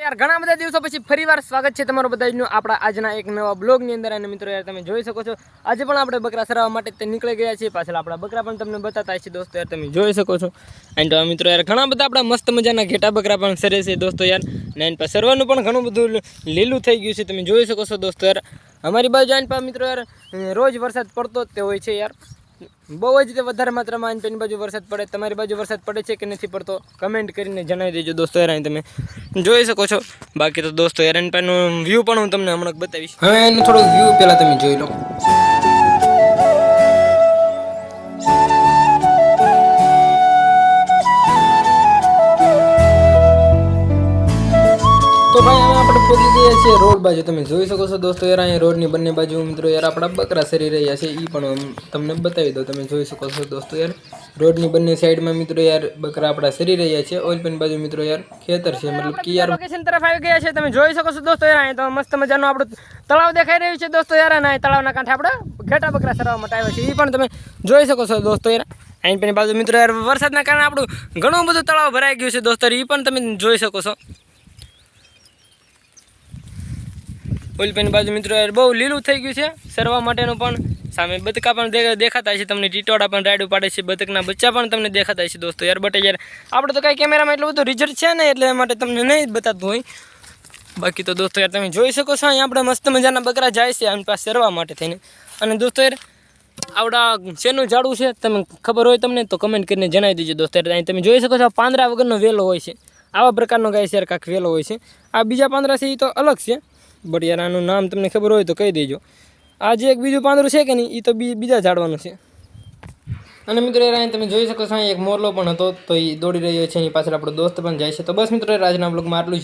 यार घણા બધા દિવસો પછી ફરીવાર સ્વાગત છે તમારું બધાનું આપણા આજના એક નવા બ્લોગ ની અંદર અને મિત્રો યાર તમે જોઈ શકો છો આજે પણ આપણે બકરા સરાવવા માટે તે નીકળી ગયા છીએ પાછળ આપણા બકરા પણ તમને બતાતા છે દોસ્તો યાર તમે જોઈ શકો છો એન્ડ મિત્રો યાર ઘણા બધા આપણા મસ્ત મજાના ઘેટા બકરા પણ સરે છે દોસ્તો યાર ને એન્ડ પર સરવાનું પણ ઘણું બધું લીલું થઈ ગયું છે તમે જોઈ શકો છો દોસ્તો યાર અમારી બાજુ આન પર મિત્રો યાર રોજ વરસાદ પડતો જ તે હોય છે યાર બહુ જ તે વધારે માત્રામાં આન પેની બાજુ વરસાદ પડે તમારી બાજુ વરસાદ પડે છે કે નથી પડતો કમેન્ટ કરીને જણાવી દેજો દોસ્તો યાર તમે જોઈ શકો છો બાકી તો દોસ્તો યાર એન પેનું વ્યૂ પણ હું તમને હમણાં બતાવીશ હવે એનું થોડું વ્યૂ પહેલાં તમે જોઈ લો तो भाई हम આપણે પહોંચી ગયા છીએ રોડ બાજુ તમે જોઈ શકો છો દોસ્તો યાર અહીં રોડની બંને બાજુ મિત્રો યાર આપણા બકરા સરી રહ્યા છે ઈ પણ તમને બતાવી દઉં તમે જોઈ શકો છો દોસ્તો યાર રોડની બંને સાઈડમાં મિત્રો યાર બકરા આપણા સરી રહ્યા છે ઓલપન બાજુ મિત્રો યાર ખેતર છે મતલબ કે યાર લોકેશન તરફ આવી ગયા છે તમે જોઈ શકો છો દોસ્તો યાર અહીં તો મસ્ત મજાનું આપણું તળાવ દેખાઈ રહ્યું છે દોસ્તો યાર અને તળાવના કાંઠે આપણે ઘેટા બકરા સરાવવા માટે આવ્યા છે ઈ પણ તમે જોઈ શકો છો દોસ્તો યાર અહીં પેની બાજુ મિત્રો યાર વરસાદના કારણે આપણું ઘણું બધું તળાવ ભરાઈ ગયું છે દોસ્તો ઈ પણ તમે જોઈ શકો છો ઓલપેની બાજુ મિત્રો યાર બહુ લીલું થઈ ગયું છે સરવા માટેનું પણ સામે બતકા પણ દેખાતા છે તમને ટીટોડા પણ રાઈડ પાડે છે બતકના બચ્ચા પણ તમને દેખાતા છે દોસ્તો યાર બટ યાર આપણે તો કાંઈ કેમેરામાં એટલું બધું રિઝલ્ટ છે ને એટલે માટે તમને નહીં બતાતું હોય બાકી તો દોસ્તો યાર તમે જોઈ શકો છો અહીં આપણે મસ્ત મજાના બકરા જાય છે આમ પાસે સરવા માટે થઈને અને દોસ્તો યાર આવડા શેનું ઝાડું છે તમે ખબર હોય તમને તો કમેન્ટ કરીને જણાવી દેજો દોસ્તો યાર અહીં તમે જોઈ શકો છો પાંદડા વગરનો વેલો હોય છે આવા પ્રકારનો ગાય છે યાર કાંક વેલો હોય છે આ બીજા પાંદડા છે એ તો અલગ છે બટ યાર આનું નામ તમને ખબર હોય તો કહી દેજો આ જે એક બીજું પાંદડું છે કે નહીં એ તો બીજા ઝાડવાનું છે અને મિત્રો યાર અહીં તમે જોઈ શકો છો અહીં એક મોરલો પણ હતો તો એ દોડી રહ્યો છે એની પાછળ આપણો દોસ્ત પણ જાય છે તો બસ મિત્રો આજના બ્લોગમાં આટલું જ